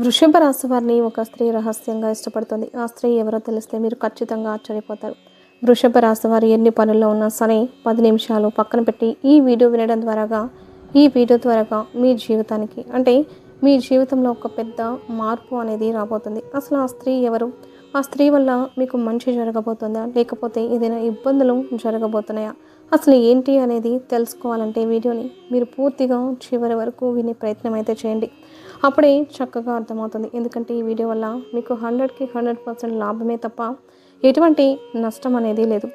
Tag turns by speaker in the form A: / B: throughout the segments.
A: వృషభ రాశి వారిని ఒక స్త్రీ రహస్యంగా ఇష్టపడుతుంది. ఆ స్త్రీ ఎవరో తెలిస్తే మీరు ఖచ్చితంగా ఆశ్చర్యపోతారు. వృషభ రాశి వారు ఎన్ని పనుల్లో ఉన్నా సరే 10 నిమిషాలు పక్కన పెట్టి ఈ వీడియో ద్వారాగా మీ జీవితానికి అంటే మీ జీవితంలో ఒక పెద్ద మార్పు అనేది రాబోతుంది. అసలు ఆ స్త్రీ ఎవరు? ఆ స్త్రీ వల్ల మీకు మంచి జరగబోతుందా? లేకపోతే ఏదైనా ఇబ్బందులు జరగబోతున్నాయా? అసలు ఏంటి అనేది తెలుసుకోవాలంటే వీడియోని మీరు పూర్తిగా చివరి వరకు వినే ప్రయత్నం అయితే చేయండి. అప్పుడే చక్కగా అర్థమవుతుంది. ఎందుకంటే ఈ వీడియో వల్ల మీకు 100కి 100% లాభమే తప్ప ఎటువంటి నష్టం అనేది లేదు.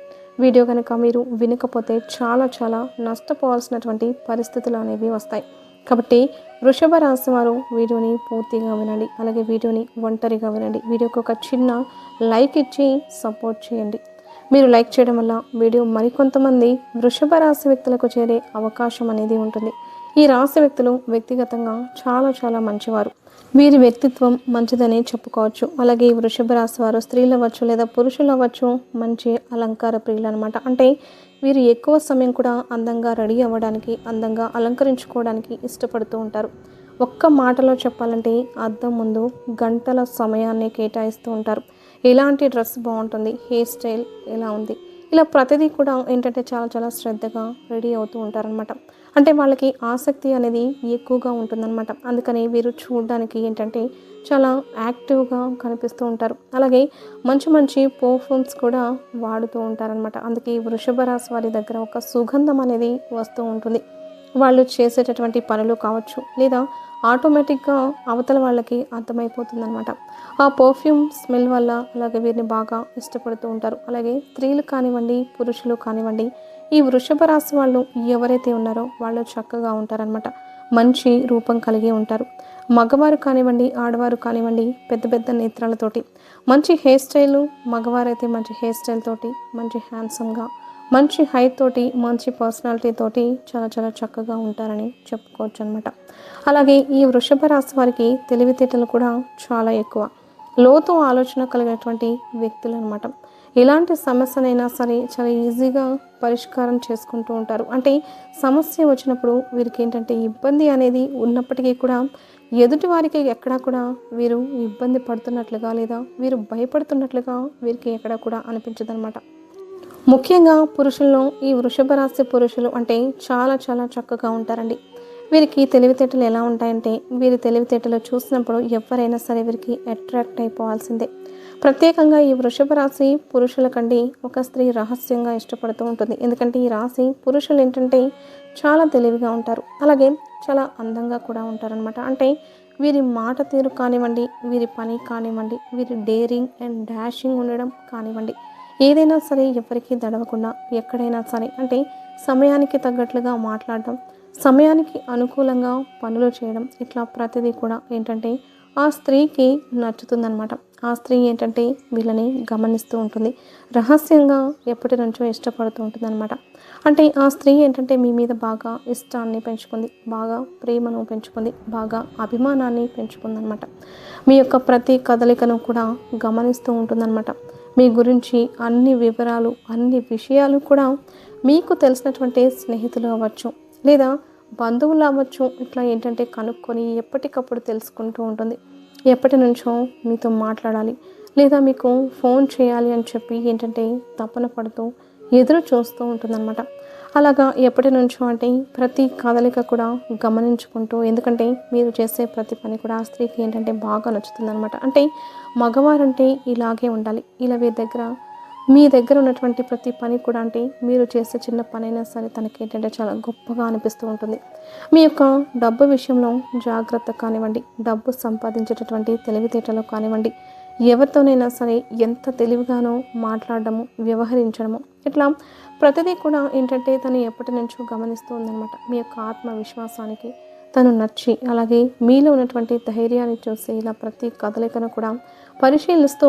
A: వీడియో కనుక మీరు వినకపోతే చాలా నష్టపోవాల్సినటువంటి పరిస్థితులు అనేవి వస్తాయి. కాబట్టి వృషభ రాశి వారు వీడియోని పూర్తిగా వినండి. అలాగే వీడియోని ఒంటరిగా వినండి. వీడియోకి ఒక చిన్న లైక్ ఇచ్చి సపోర్ట్ చేయండి. మీరు లైక్ చేయడం వల్ల వీడియో మరికొంతమంది వృషభ రాశి వ్యక్తులకు చేరే అవకాశం అనేది ఉంటుంది. ఈ రాశి వ్యక్తులు వ్యక్తిగతంగా చాలా మంచివారు. వీరి వ్యక్తిత్వం మంచిదని చెప్పుకోవచ్చు. అలాగే ఈ వృషభ రాశి వారు స్త్రీలు అవ్వచ్చు లేదా పురుషులు అవ్వచ్చు, మంచి అలంకార ప్రియులు అనమాట. అంటే వీరు ఎక్కువ సమయం కూడా అందంగా రెడీ అవ్వడానికి, అందంగా అలంకరించుకోవడానికి ఇష్టపడుతూ ఉంటారు. ఒక్క మాటలో చెప్పాలంటే అద్దం ముందు గంటల సమయాన్ని కేటాయిస్తూ ఉంటారు. ఎలాంటి డ్రెస్ బాగుంటుంది, హెయిర్ స్టైల్ ఎలా ఉంది, ఇలా ప్రతిదీ కూడా ఏంటంటే చాలా శ్రద్ధగా రెడీ అవుతూ ఉంటారనమాట. అంటే వాళ్ళకి ఆసక్తి అనేది ఎక్కువగా ఉంటుందన్నమాట. అందుకని వీరు చూడడానికి ఏంటంటే చాలా యాక్టివ్గా కనిపిస్తూ ఉంటారు. అలాగే మంచి పర్ఫ్యూమ్స్ కూడా వాడుతూ ఉంటారనమాట. అందుకే వృషభ రాశి వారి దగ్గర ఒక సుగంధం అనేది వస్తూ ఉంటుంది. వాళ్ళు చేసేటటువంటి పనులు కావచ్చు, లేదా ఆటోమేటిక్గా అవతల వాళ్ళకి అర్థమైపోతుందనమాట. ఆ పర్ఫ్యూమ్ స్మెల్ వల్ల అలాగే వీరిని బాగా ఇష్టపడుతూ ఉంటారు. అలాగే స్త్రీలు కానివ్వండి, పురుషులు కానివ్వండి, ఈ వృషభ రాశి వాళ్ళు ఎవరైతే ఉన్నారో వాళ్ళు చక్కగా ఉంటారనమాట. మంచి రూపం కలిగి ఉంటారు. మగవారు కానివ్వండి, ఆడవారు కానివ్వండి, పెద్ద నేత్రాలతోటి మంచి హెయిర్ స్టైలు, మగవారైతే మంచి హెయిర్ స్టైల్ తోటి, మంచి హ్యాండ్సమ్గా, మంచి హైట్ తోటి, మంచి పర్సనాలిటీ తోటి చాలా చక్కగా ఉంటారని చెప్పుకోవచ్చు అనమాట. అలాగే ఈ వృషభ రాశి వారికి తెలివితేటలు కూడా చాలా ఎక్కువ. లోతు ఆలోచన కలిగినటువంటి వ్యక్తులు అనమాట. ఎలాంటి సమస్యనైనా సరే చాలా ఈజీగా పరిష్కారం చేసుకుంటూ ఉంటారు. అంటే సమస్య వచ్చినప్పుడు వీరికి ఏంటంటే ఇబ్బంది అనేది ఉన్నప్పటికీ కూడా ఎదుటి వారికి ఎక్కడా కూడా వీరు ఇబ్బంది పడుతున్నట్లుగా లేదా వీరు భయపడుతున్నట్లుగా వీరికి ఎక్కడా కూడా అనిపించదనమాట. ముఖ్యంగా పురుషుల్లో ఈ వృషభ రాశి పురుషులు అంటే చాలా చక్కగా ఉంటారండి. వీరికి తెలివితేటలు ఎలా ఉంటాయంటే వీరి తెలివితేటలు చూసినప్పుడు ఎవరైనా సరే వీరికి అట్రాక్ట్ అయిపోవాల్సిందే. ప్రత్యేకంగా ఈ వృషభ రాశి పురుషుల కంటే ఒక స్త్రీ రహస్యంగా ఇష్టపడుతూ ఉంటుంది. ఎందుకంటే ఈ రాశి పురుషులు ఏంటంటే చాలా తెలివిగా ఉంటారు. అలాగే చాలా అందంగా కూడా ఉంటారనమాట. అంటే వీరి మాట తీరు కానివ్వండి, వీరి పని కానివ్వండి, వీరి డేరింగ్ అండ్ డాషింగ్ ఉండడం కానివ్వండి, ఏదైనా సరే ఎవరికి దడవకుండా ఎక్కడైనా సరే అంటే సమయానికి తగ్గట్లుగా మాట్లాడడం, సమయానికి అనుకూలంగా పనులు చేయడం, ఇట్లా ప్రతిదీ కూడా ఏంటంటే ఆ స్త్రీకి నచ్చుతుందనమాట. ఆ స్త్రీ ఏంటంటే వీళ్ళని గమనిస్తూ ఉంటుంది. రహస్యంగా ఎప్పటి నుంచో ఇష్టపడుతూ ఉంటుంది అనమాట. అంటే ఆ స్త్రీ ఏంటంటే మీ మీద బాగా ఇష్టాన్ని పెంచుకుంది, బాగా ప్రేమను పెంచుకుంది, బాగా అభిమానాన్ని పెంచుకుందనమాట. మీ యొక్క ప్రతి కదలికను కూడా గమనిస్తూ ఉంటుందన్నమాట. మీ గురించి అన్ని వివరాలు, అన్ని విషయాలు కూడా మీకు తెలిసినటువంటి స్నేహితులు అవ్వచ్చు, లేదా బంధువులు అవ్వచ్చు, ఇట్లా ఏంటంటే కనుక్కొని ఎప్పటికప్పుడు తెలుసుకుంటూ ఉంటుంది. ఎప్పటి నుంచో మీతో మాట్లాడాలి లేదా మీకు ఫోన్ చేయాలి అని చెప్పి ఏంటంటే తపన పడుతూ ఎదురు చూస్తూ ఉంటుందన్నమాట. అలాగా ఎప్పటి నుంచో అంటే ప్రతి కదలిక కూడా గమనించుకుంటూ, ఎందుకంటే మీరు చేసే ప్రతి పని కూడా ఆ స్త్రీకి ఏంటంటే బాగా నచ్చుతుందన్నమాట. అంటే మగవారంటే ఇలాగే ఉండాలి. ఇలా మీ దగ్గర ఉన్నటువంటి ప్రతి పని కూడా అంటే మీరు చేసే చిన్న పనైనా సరే తనకి ఏంటంటే చాలా గొప్పగా అనిపిస్తూ ఉంటుంది. మీ యొక్క డబ్బు విషయంలో జాగ్రత్త కానివ్వండి, డబ్బు సంపాదించేటటువంటి తెలివితేటలు కానివ్వండి, ఎవరితోనైనా సరే ఎంత తెలివిగానో మాట్లాడడము, వ్యవహరించడము, ఇట్లా ప్రతిదీ కూడా ఏంటంటే తను ఎప్పటి నుంచో గమనిస్తూ ఉందన్నమాట. మీ యొక్క ఆత్మవిశ్వాసానికి తను నచ్చి, అలాగే మీలో ఉన్నటువంటి ధైర్యాన్ని చూసి ఇలా ప్రతి కదలికను కూడా పరిశీలిస్తూ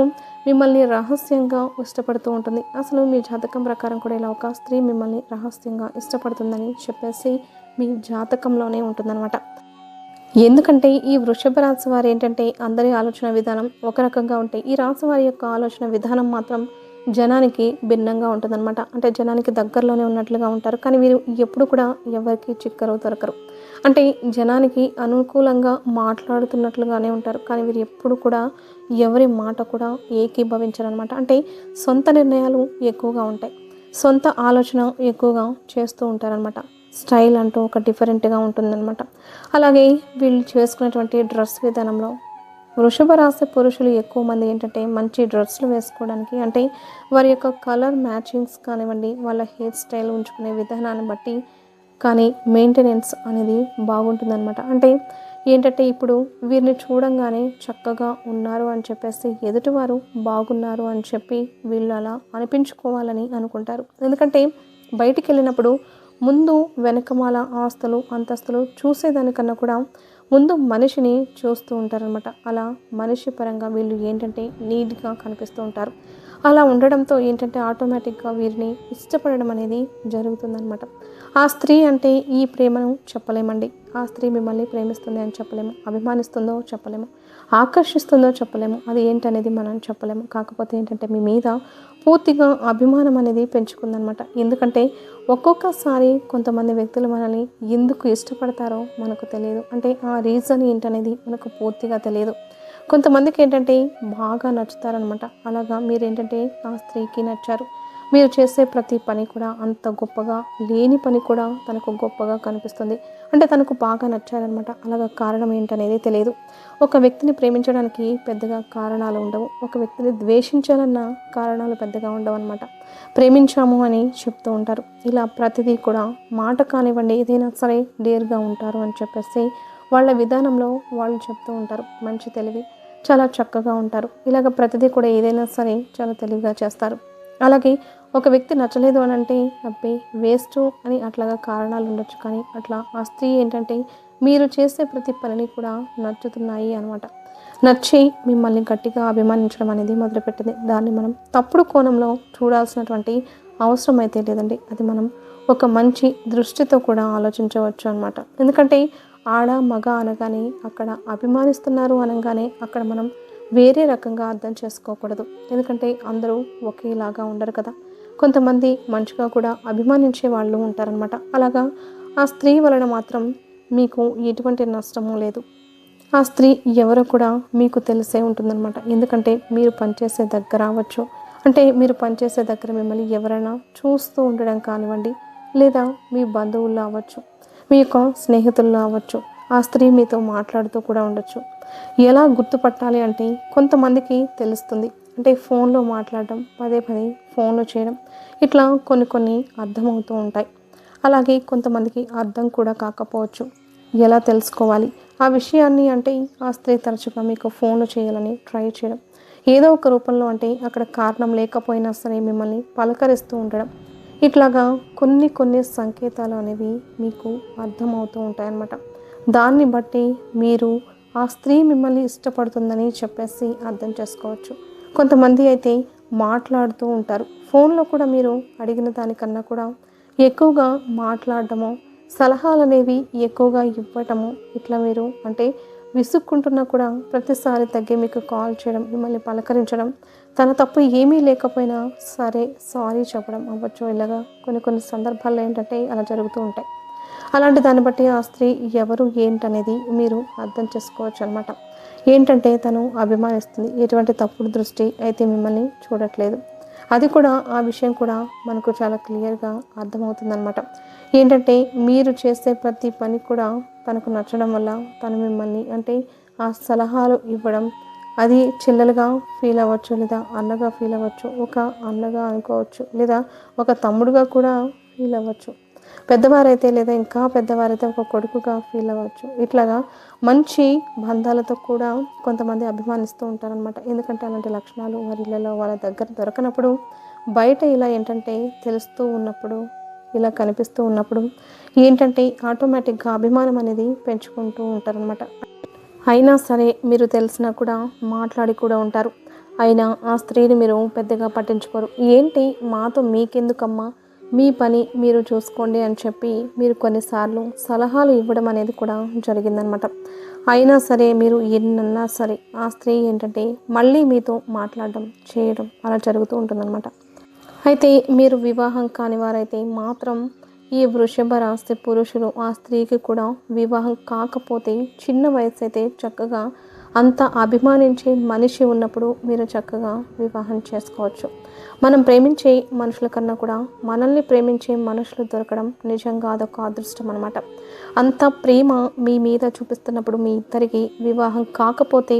A: మిమ్మల్ని రహస్యంగా ఇష్టపడుతూ ఉంటుంది. అసలు మీ జాతకం ప్రకారం కూడా ఇలా ఒక స్త్రీ మిమ్మల్ని రహస్యంగా ఇష్టపడుతుందని చెప్పేసి మీ జాతకంలోనే ఉంటుందన్నమాట. ఎందుకంటే ఈ వృషభ రాశి వారు ఏంటంటే అందరి ఆలోచన విధానం ఒక రకంగా ఉంటాయి. ఈ రాశి వారి యొక్క ఆలోచన విధానం మాత్రం జనానికి భిన్నంగా ఉంటుందన్నమాట. అంటే జనానికి దగ్గరలోనే ఉన్నట్లుగా ఉంటారు. కానీ వీరు ఎప్పుడు కూడా ఎవరికి చిక్కరు దొరకరు. అంటే జనానికి అనుకూలంగా మాట్లాడుతున్నట్లుగానే ఉంటారు. కానీ వీరు ఎప్పుడు కూడా ఎవరి మాట కూడా ఏకీభవించరనమాట. అంటే సొంత నిర్ణయాలు ఎక్కువగా ఉంటాయి. సొంత ఆలోచన ఎక్కువగా చేస్తూ ఉంటారనమాట. స్టైల్ అంటూ ఒక డిఫరెంట్‌గా ఉంటుందనమాట. అలాగే వీళ్ళు చేసుకునేటువంటి డ్రెస్ విధానంలో వృషభ రాశి పురుషులు ఎక్కువ మంది ఏంటంటే మంచి డ్రెస్సులు వేసుకోవడానికి అంటే వారి యొక్క కలర్ మ్యాచింగ్స్ కానివ్వండి, వాళ్ళ హెయిర్ స్టైల్ ఉంచుకునే విధానాన్ని బట్టి కానీ మెయింటెనెన్స్ అనేది బాగుంటుందన్నమాట. అంటే ఏంటంటే ఇప్పుడు వీరిని చూడంగానే చక్కగా ఉన్నారు అని చెప్పేసి ఎదుటివారు బాగున్నారు అని చెప్పి వీళ్ళు అలా అనిపించుకోవాలని అనుకుంటారు. ఎందుకంటే బయటికి వెళ్ళినప్పుడు ముందు వెనకమాల ఆస్తులు అంతస్తులు చూసేదానికన్నా కూడా ముందు మనిషిని చూస్తూ ఉంటారనమాట. అలా మనిషి పరంగా వీళ్ళు ఏంటంటే నీట్గా కనిపిస్తూ ఉంటారు. అలా ఉండడంతో ఏంటంటే ఆటోమేటిక్గా వీరిని ఇష్టపడడం అనేది జరుగుతుందనమాట. ఆ స్త్రీ అంటే ఈ ప్రేమను చెప్పలేమండి. ఆ స్త్రీ మిమ్మల్ని ప్రేమిస్తుంది అని చెప్పలేము, అభిమానిస్తుందో చెప్పలేము, ఆకర్షిస్తుందో చెప్పలేము, అది ఏంటనేది మనం చెప్పలేము. కాకపోతే ఏంటంటే మీ మీద పూర్తిగా అభిమానం అనేది పెంచుకుందనమాట. ఎందుకంటే ఒక్కొక్కసారి కొంతమంది వ్యక్తులు మనల్ని ఎందుకు ఇష్టపడతారో మనకు తెలియదు. అంటే ఆ రీజన్ ఏంటనేది మనకు పూర్తిగా తెలియదు. కొంతమందికి ఏంటంటే బాగా నచ్చుతారనమాట. అలాగా మీరేంటంటే ఆ స్త్రీకి నచ్చారు. మీరు చేసే ప్రతి పని కూడా అంత గొప్పగా లేని పని కూడా తనకు గొప్పగా కనిపిస్తుంది. అంటే తనకు బాగా నచ్చారనమాట. అలాగా కారణం ఏంటనేది తెలియదు. ఒక వ్యక్తిని ప్రేమించడానికి పెద్దగా కారణాలు ఉండవు. ఒక వ్యక్తిని ద్వేషించాలన్న కారణాలు పెద్దగా ఉండవు అనమాట. ప్రేమించాము అని చెప్తూ ఉంటారు. ఇలా ప్రతిదీ కూడా మాట కానివ్వండి ఏదైనా సరే డేర్గా ఉంటారు అని చెప్పేసి వాళ్ళ విధానంలో వాళ్ళు చెప్తూ ఉంటారు. మంచి తెలివి, చాలా చక్కగా ఉంటారు. ఇలాగ ప్రతిదీ కూడా ఏదైనా సరే చాలా తెలివిగా చేస్తారు. అలాగే ఒక వ్యక్తి నచ్చలేదు అని అంటే అబ్బే వేస్ట్ అని అట్లాగా కారణాలు ఉండొచ్చు. కానీ అట్లా ఆ స్త్రీ ఏంటంటే మీరు చేసే ప్రతి పనిని కూడా నచ్చుతున్నాయి అనమాట. నచ్చి మిమ్మల్ని గట్టిగా అభిమానించడం అనేది మొదలుపెట్టింది. దాన్ని మనం తప్పుడు కోణంలో చూడాల్సినటువంటి అవసరం అయితే లేదండి. అది మనం ఒక మంచి దృష్టితో కూడా ఆలోచించవచ్చు అనమాట. ఎందుకంటే ఆడ మగ అనగానే అక్కడ అభిమానిస్తున్నారు అనగానే అక్కడ మనం వేరే రకంగా అర్థం చేసుకోకూడదు. ఎందుకంటే అందరూ ఒకేలాగా ఉండరు కదా. కొంతమంది మంచిగా కూడా అభిమానించే వాళ్ళు ఉంటారనమాట. అలాగా ఆ స్త్రీ వలన మాత్రం మీకు ఎటువంటి నష్టము లేదు. ఆ స్త్రీ ఎవరో కూడా మీకు తెలిసే ఉంటుందన్నమాట. ఎందుకంటే మీరు పనిచేసే దగ్గర అవ్వచ్చు, అంటే మీరు పనిచేసే దగ్గర మిమ్మల్ని ఎవరైనా చూస్తూ ఉండడం కానివ్వండి, లేదా మీ బంధువుల్లో అవ్వచ్చు, మీ యొక్క స్నేహితుల్లో అవ్వచ్చు, ఆ స్త్రీ మీతో మాట్లాడుతూ కూడా ఉండొచ్చు. ఎలా గుర్తుపట్టాలి అంటే కొంతమందికి తెలుస్తుంది. అంటే ఫోన్లో మాట్లాడడం, పదే పదే ఫోన్లో చేయడం, ఇట్లా కొన్ని కొన్ని అర్థమవుతూ ఉంటాయి. అలాగే కొంతమందికి అర్థం కూడా కాకపోవచ్చు. ఎలా తెలుసుకోవాలి ఆ విషయాన్ని అంటే ఆ స్త్రీ తరచుగా మీకు ఫోన్లు చేయాలని ట్రై చేయడం, ఏదో ఒక రూపంలో అంటే అక్కడ కారణం లేకపోయినా సరే మిమ్మల్ని పలకరిస్తూ ఉండడం, ఇట్లాగా కొన్ని కొన్ని సంకేతాలు అనేవి మీకు అర్థమవుతూ ఉంటాయన్నమాట. దాన్ని బట్టి మీరు ఆ స్త్రీ మిమ్మల్ని ఇష్టపడుతుందని చెప్పేసి అర్థం చేసుకోవచ్చు. కొంతమంది అయితే మాట్లాడుతూ ఉంటారు. ఫోన్లో కూడా మీరు అడిగిన దానికన్నా కూడా ఎక్కువగా మాట్లాడటము, సలహాలు అనేవి ఎక్కువగా ఇవ్వటము, ఇట్లా మీరు అంటే విసుక్కుంటున్నా కూడా ప్రతిసారి తగ్గి మీకు కాల్ చేయడం, మిమ్మల్ని పలకరించడం, తన తప్పు ఏమీ లేకపోయినా సరే సారీ చెప్పడం అవ్వచ్చు. ఇలాగా కొన్ని కొన్ని సందర్భాల్లో ఏంటంటే అలా జరుగుతూ ఉంటాయి. అలాంటి దాన్ని బట్టి ఆ స్త్రీ ఎవరు ఏంటనేది మీరు అర్థం చేసుకోవచ్చు అనమాట. ఏంటంటే తను అభిమానిస్తుంది, ఎటువంటి తప్పుడు దృష్టి అయితే మిమ్మల్ని చూడట్లేదు. అది కూడా ఆ విషయం కూడా మనకు చాలా క్లియర్గా అర్థమవుతుందనమాట. ఏంటంటే మీరు చేసే ప్రతి పని కూడా తనకు నచ్చడం వల్ల తను మిమ్మల్ని అంటే ఆ సలహాలు ఇవ్వడం, అది చెల్లెలుగా ఫీల్ అవ్వచ్చు, లేదా అన్నగా ఫీల్ అవ్వచ్చు, ఒక అన్నగా అనుకోవచ్చు, లేదా ఒక తమ్ముడుగా కూడా ఫీల్ అవ్వచ్చు. పెద్దవారైతే లేదా ఇంకా పెద్దవారైతే ఒక కొడుకుగా ఫీల్ అవ్వచ్చు. ఇట్లాగా మంచి బంధాలతో కూడా కొంతమంది అభిమానిస్తూ ఉంటారనమాట. ఎందుకంటే అలాంటి లక్షణాలు వారి ఇళ్ళలో వాళ్ళ దగ్గర దొరకనప్పుడు బయట ఇలా ఏంటంటే తెలుస్తూ ఉన్నప్పుడు, ఇలా కనిపిస్తూ ఉన్నప్పుడు ఏంటంటే ఆటోమేటిక్గా అభిమానం అనేది పెంచుకుంటూ ఉంటారనమాట. అయినా సరే మీరు తెలిసినా కూడా మాట్లాడి కూడా ఉంటారు. అయినా ఆ స్త్రీని మీరు పెద్దగా పట్టించుకోరు. ఏంటి మాతో మీకెందుకమ్మా, మీ పని మీరు చూసుకోండి అని చెప్పి మీరు కొన్నిసార్లు సలహాలు ఇవ్వడం అనేది కూడా జరిగిందనమాట. అయినా సరే మీరు ఎన్నన్నా సరే ఆ స్త్రీ ఏంటంటే మళ్ళీ మీతో మాట్లాడడం చేయడం అలా జరుగుతూ ఉంటుందన్నమాట. అయితే మీరు వివాహం కాని వారైతే మాత్రం ఈ వృషభ రాశి పురుషులు ఆ స్త్రీకి కూడా వివాహం కాకపోతే చిన్న వయసు అయితే చక్కగా అంత అభిమానించే మనిషి ఉన్నప్పుడు మీరు చక్కగా వివాహం చేసుకోవచ్చు. మనం ప్రేమించే మనుషుల కన్నా కూడా మనల్ని ప్రేమించే మనుషులు దొరకడం నిజంగా అదొక అదృష్టం అనమాట. అంత ప్రేమ మీ మీద చూపిస్తున్నప్పుడు మీ ఇద్దరికి వివాహం కాకపోతే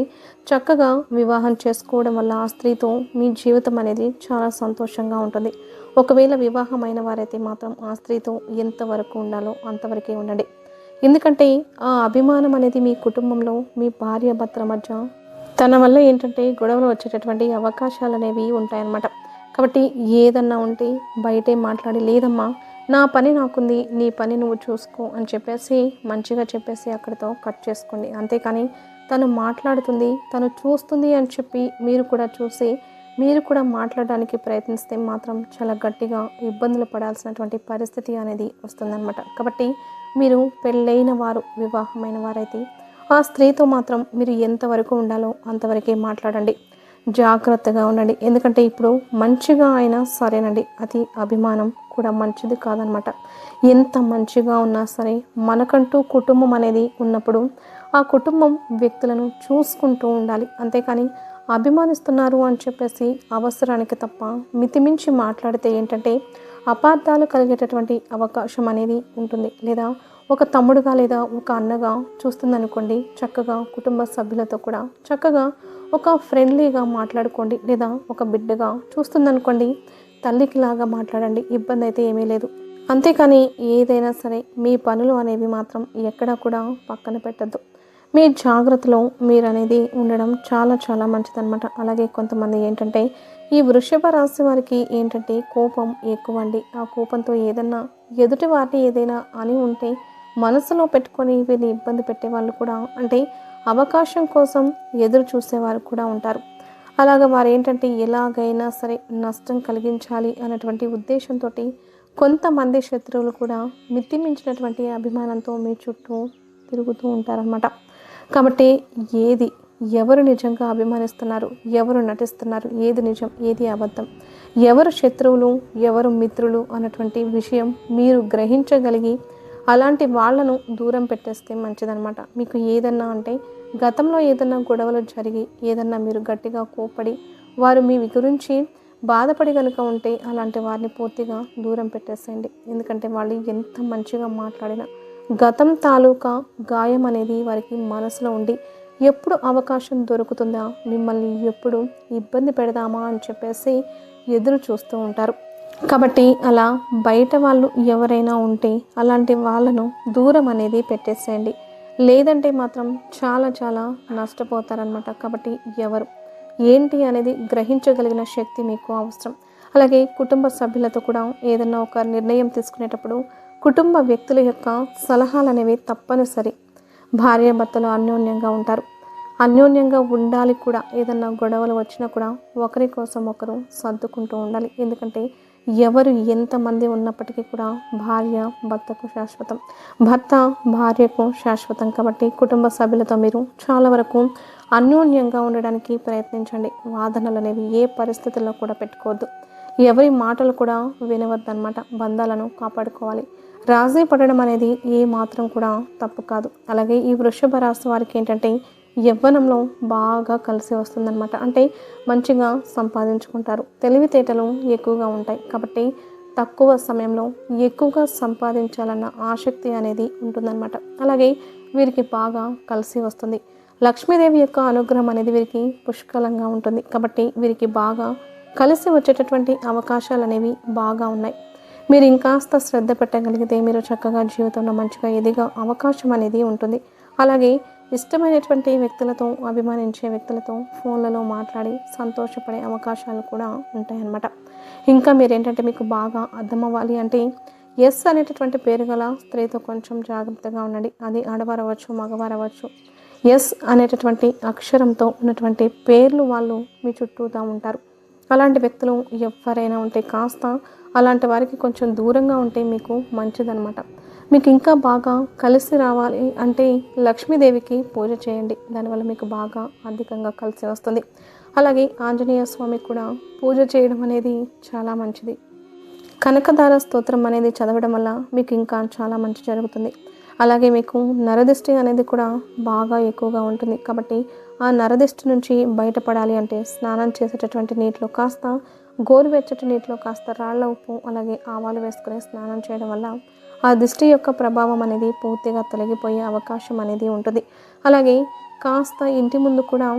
A: చక్కగా వివాహం చేసుకోవడం వల్ల ఆ స్త్రీతో మీ జీవితం అనేది చాలా సంతోషంగా ఉంటుంది. ఒకవేళ వివాహం అయిన వారైతే మాత్రం ఆ స్త్రీతో ఎంతవరకు ఉండాలో అంతవరకే ఉండండి. ఎందుకంటే ఆ అభిమానం అనేది మీ కుటుంబంలో మీ భార్య భర్తల మధ్య తన వల్ల ఏంటంటే గొడవలు వచ్చేటటువంటి అవకాశాలు అనేవి ఉంటాయన్నమాట. కాబట్టి ఏదన్నా ఉంటే బయటే మాట్లాడి, లేదమ్మా నా పని నాకుంది, నీ పని నువ్వు చూసుకో అని చెప్పేసి మంచిగా చెప్పేసి అక్కడితో కట్ చేసుకోండి. అంతేకాని తను మాట్లాడుతుంది, తను చూస్తుంది అని చెప్పి మీరు కూడా చూసి మీరు కూడా మాట్లాడడానికి ప్రయత్నిస్తే మాత్రం చాలా గట్టిగా ఇబ్బందులు పడాల్సినటువంటి పరిస్థితి అనేది వస్తుందన్నమాట. కాబట్టి మీరు పెళ్ళైన వారు, వివాహమైన వారైతే ఆ స్త్రీతో మాత్రం మీరు ఎంతవరకు ఉండాలో అంతవరకే మాట్లాడండి. జాగ్రత్తగా ఉండండి. ఎందుకంటే ఇప్పుడు మంచిగా అయినా సరేనండి, అతి అభిమానం కూడా మంచిది కాదనమాట. ఎంత మంచిగా ఉన్నా సరే మనకంటూ కుటుంబం అనేది ఉన్నప్పుడు ఆ కుటుంబం వ్యక్తులను చూసుకుంటూ ఉండాలి. అంతేకాని అభిమానిస్తున్నారు అని చెప్పేసి అవసరానికి తప్ప మితిమించి మాట్లాడితే ఏంటంటే అపార్థాలు కలిగేటటువంటి అవకాశం అనేది ఉంటుంది. లేదా ఒక తమ్ముడుగా లేదా ఒక అన్నగా చూస్తుందనుకోండి, చక్కగా కుటుంబ సభ్యులతో కూడా చక్కగా ఒక ఫ్రెండ్లీగా మాట్లాడుకోండి. లేదా ఒక బిడ్డగా చూస్తుందనుకోండి, తల్లికి లాగా మాట్లాడండి. ఇబ్బంది అయితే ఏమీ లేదు. అంతేకాని ఏదైనా సరే మీ పనులు అనేవి మాత్రం ఎక్కడా కూడా పక్కన పెట్టద్దు. మీ జాగ్రత్తలో మీరు అనేది ఉండడం చాలా చాలా మంచిదన్నమాట. అలాగే కొంతమంది ఏంటంటే ఈ వృషభ రాశి వారికి ఏంటంటే కోపం ఎక్కువ అండి. ఆ కోపంతో ఏదన్నా ఎదుటి వారిని ఏదైనా అని ఉంటే మనసులో పెట్టుకొని వీరిని ఇబ్బంది పెట్టే వాళ్ళు కూడా, అంటే అవకాశం కోసం ఎదురు చూసేవారు కూడా ఉంటారు. అలాగ వారు ఏంటంటే ఎలాగైనా సరే నష్టం కలిగించాలి అన్నటువంటి ఉద్దేశంతో కొంతమంది శత్రువులు కూడా మితిమించినటువంటి అభిమానంతో మీ చుట్టూ తిరుగుతూ ఉంటారన్నమాట. కాబట్టి ఎవరు నిజంగా అభిమానిస్తున్నారు, ఎవరు నటిస్తున్నారు, ఏది నిజం, ఏది అబద్ధం, ఎవరు శత్రువులు, ఎవరు మిత్రులు అన్నటువంటి విషయం మీరు గ్రహించగలిగి అలాంటి వాళ్లను దూరం పెట్టేస్తే మంచిదన్నమాట. మీకు ఏదన్నా అంటే గతంలో ఏదన్నా గొడవలు జరిగి ఏదన్నా మీరు గట్టిగా కోపడి వారు మీ గురించి బాధపడి కనుక ఉంటే అలాంటి వారిని పూర్తిగా దూరం పెట్టేసేయండి. ఎందుకంటే వాళ్ళు ఎంత మంచిగా మాట్లాడినా గతం తాలూకా గాయం అనేది వారికి మనసులో ఉండి ఎప్పుడు అవకాశం దొరుకుతుందా, మిమ్మల్ని ఎప్పుడు ఇబ్బంది పెడదామా అని చెప్పేసి ఎదురు చూస్తూ ఉంటారు. కాబట్టి అలా బయట వాళ్ళు ఎవరైనా ఉంటే అలాంటి వాళ్ళను దూరం అనేది పెట్టేసేయండి. లేదంటే మాత్రం చాలా చాలా నష్టపోతారనమాట. కాబట్టి ఎవరు ఏంటి అనేది గ్రహించగలిగిన శక్తి మీకు అవసరం. అలాగే కుటుంబ సభ్యులతో కూడా ఏదన్నా ఒక నిర్ణయం తీసుకునేటప్పుడు కుటుంబ వ్యక్తుల యొక్క సలహాలు అనేవి తప్పనిసరి. భార్యాభర్తలు అన్యోన్యంగా ఉంటారు, అన్యోన్యంగా ఉండాలి కూడా. ఏదన్నా గొడవలు వచ్చినా కూడా ఒకరి కోసం ఒకరు సర్దుకుంటూ ఉండాలి. ఎందుకంటే ఎవరు ఎంతమంది ఉన్నప్పటికీ కూడా భార్య భర్తకు శాశ్వతం, భర్త భార్యకు శాశ్వతం. కాబట్టి కుటుంబ సభ్యులతో మీరు చాలా వరకు అన్యోన్యంగా ఉండడానికి ప్రయత్నించండి. వాదనలు అనేవి ఏ పరిస్థితుల్లో కూడా పెట్టుకోవద్దు. ఎవరి మాటలు కూడా వినవద్దన్నమాట. బంధాలను కాపాడుకోవాలి. రాజీ పడడం అనేది ఏ మాత్రం కూడా తప్పు కాదు. అలాగే ఈ వృషభ రాశి వారికి ఏంటంటే యవ్వనంలో బాగా కలిసి వస్తుందన్నమాట. అంటే మంచిగా సంపాదించుకుంటారు, తెలివితేటలు ఎక్కువగా ఉంటాయి. కాబట్టి తక్కువ సమయంలో ఎక్కువగా సంపాదించాలన్న ఆసక్తి అనేది ఉంటుందన్నమాట. అలాగే వీరికి బాగా కలిసి వస్తుంది. లక్ష్మీదేవి యొక్క అనుగ్రహం అనేది వీరికి పుష్కలంగా ఉంటుంది. కాబట్టి వీరికి బాగా కలిసి వచ్చేటటువంటి అవకాశాలు అనేవి బాగా ఉన్నాయి. మీరు ఇంకాస్త శ్రద్ధ పెట్టగలిగితే మీరు చక్కగా జీవితంలో మంచిగా ఎదిగే అవకాశం అనేది ఉంటుంది. అలాగే ఇష్టమైనటువంటి వ్యక్తులతో, అభిమానించే వ్యక్తులతో ఫోన్లలో మాట్లాడి సంతోషపడే అవకాశాలు కూడా ఉంటాయన్నమాట. ఇంకా మీరేంటంటే మీకు బాగా అర్థమవ్వాలి అంటే ఎస్ అనేటటువంటి పేరు గల స్త్రీతో కొంచెం జాగ్రత్తగా ఉండండి. అది ఆడవారు అవ్వచ్చు, మగవారు అవ్వచ్చు. ఎస్ అనేటటువంటి అక్షరంతో ఉన్నటువంటి పేర్లు వాళ్ళు మీ చుట్టూతా ఉంటారు. అలాంటి వ్యక్తులు ఎవరైనా ఉంటే కాస్త అలాంటి వారికి కొంచెం దూరంగా ఉంటే మీకు మంచిదన్నమాట. మీకు ఇంకా బాగా కలిసి రావాలి అంటే లక్ష్మీదేవికి పూజ చేయండి. దానివల్ల మీకు బాగా అధికంగా కలిసి వస్తుంది. అలాగే ఆంజనేయ స్వామికి కూడా పూజ చేయడం అనేది చాలా మంచిది. కనకదార స్తోత్రం అనేది చదవడం వల్ల మీకు ఇంకా చాలా మంచి జరుగుతుంది. అలాగే మీకు నరదిష్టి అనేది కూడా బాగా ఎక్కువగా ఉంటుంది. కాబట్టి ఆ నరదిష్టి నుంచి బయటపడాలి అంటే స్నానం చేసేటటువంటి నీటిలో కాస్త గోరువెచ్చటి నీటిలో కాస్త రాళ్ల ఉప్పు అలాగే ఆవాలు వేసుకుని స్నానం చేయడం వల్ల ఆ దిష్టి యొక్క ప్రభావం అనేది పూర్తిగా తొలగిపోయే అవకాశం అనేది ఉంటుంది. అలాగే కాస్త ఇంటి ముందు కూడా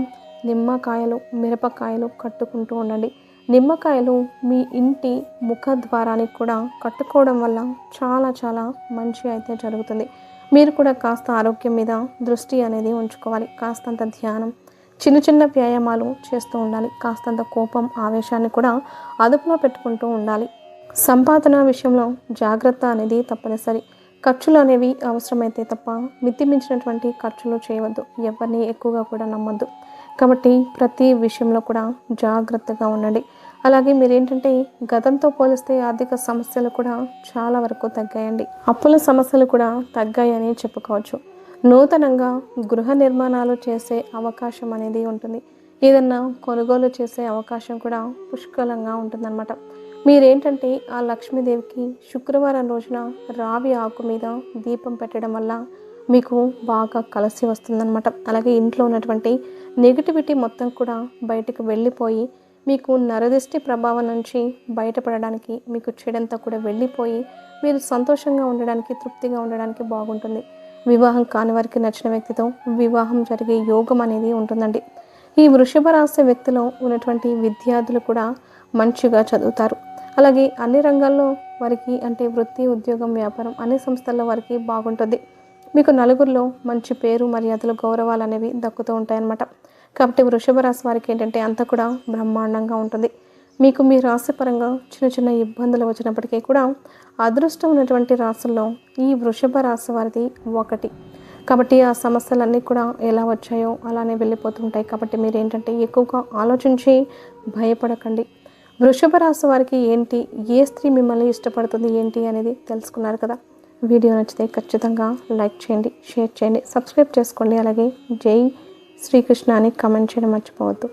A: నిమ్మకాయలు మిరపకాయలు కట్టుకుంటూ ఉండండి. నిమ్మకాయలు మీ ఇంటి ముఖద్వారానికి కూడా కట్టుకోవడం వల్ల చాలా చాలా మంచి అయితే జరుగుతుంది. మీరు కూడా కాస్త ఆరోగ్యం మీద దృష్టి అనేది ఉంచుకోవాలి. కాస్తంత ధ్యానం, చిన్న చిన్న వ్యాయామాలు చేస్తూ ఉండాలి. కాస్తంత కోపం ఆవేశాన్ని కూడా అదుపులో పెట్టుకుంటూ ఉండాలి. సంపాదన విషయంలో జాగ్రత్త అనేది తప్పనిసరి. ఖర్చులు అనేవి అవసరమైతే తప్ప మితిమించినటువంటి ఖర్చులు చేయవద్దు. ఎవరిని ఎక్కువగా కూడా నమ్మొద్దు. కాబట్టి ప్రతి విషయంలో కూడా జాగ్రత్తగా ఉండండి. అలాగే మీరేంటంటే గతంతో పోలిస్తే ఆర్థిక సమస్యలు కూడా చాలా వరకు తగ్గాయండి. అప్పుల సమస్యలు కూడా తగ్గాయని చెప్పుకోవచ్చు. నూతనంగా గృహ నిర్మాణాలు చేసే అవకాశం అనేది ఉంటుంది. ఏదన్నా కొనుగోలు చేసే అవకాశం కూడా పుష్కలంగా ఉంటుందన్నమాట. మీరేంటంటే ఆ లక్ష్మీదేవికి శుక్రవారం రోజున రావి ఆకు మీద దీపం పెట్టడం వల్ల మీకు బాగా కలిసి వస్తుందన్నమాట. అలాగే ఇంట్లో ఉన్నటువంటి నెగిటివిటీ మొత్తం కూడా బయటకు వెళ్ళిపోయి మీకు నరదిష్టి ప్రభావం నుంచి బయటపడడానికి, మీకు చెడంతా కూడా వెళ్ళిపోయి మీరు సంతోషంగా ఉండడానికి, తృప్తిగా ఉండడానికి బాగుంటుంది. వివాహం కాని వారికి నచ్చిన వ్యక్తితో వివాహం జరిగే యోగం అనేది ఉంటుందండి. ఈ వృషభ రాశి వ్యక్తిలో ఉన్నటువంటి విద్యార్థులు కూడా మంచిగా చదువుతారు. అలాగే అన్ని రంగాల్లో వారికి అంటే వృత్తి, ఉద్యోగం, వ్యాపారం అన్ని సంస్థల్లో వారికి బాగుంటుంది. మీకు నలుగురిలో మంచి పేరు, మర్యాదలు, గౌరవాలు అనేవి దక్కుతూ ఉంటాయన్నమాట. కాబట్టి వృషభ రాశి వారికి ఏంటంటే అంతా కూడా బ్రహ్మాండంగా ఉంటుంది. మీకు మీ రాశి పరంగా చిన్న చిన్న ఇబ్బందులు వచ్చినప్పటికీ కూడా అదృష్టం ఉన్నటువంటి రాశుల్లో ఈ వృషభ రాశి వారిది ఒకటి. కాబట్టి ఆ సమస్యలన్నీ కూడా ఎలా వచ్చాయో అలానే వెళ్ళిపోతుంటాయి. కాబట్టి మీరు ఏంటంటే ఎక్కువగా ఆలోచించి భయపడకండి. వృషభ రాశి వారికి ఏంటి, ఏ స్త్రీ మిమ్మల్ని ఇష్టపడుతుంది ఏంటి అనేది తెలుసుకున్నారు కదా. వీడియో నచ్చితే ఖచ్చితంగా లైక్ చేయండి, షేర్ చేయండి, సబ్స్క్రైబ్ చేసుకోండి. అలాగే జై శ్రీకృష్ణ అని కామెంట్ చేయడం మర్చిపోవద్దు.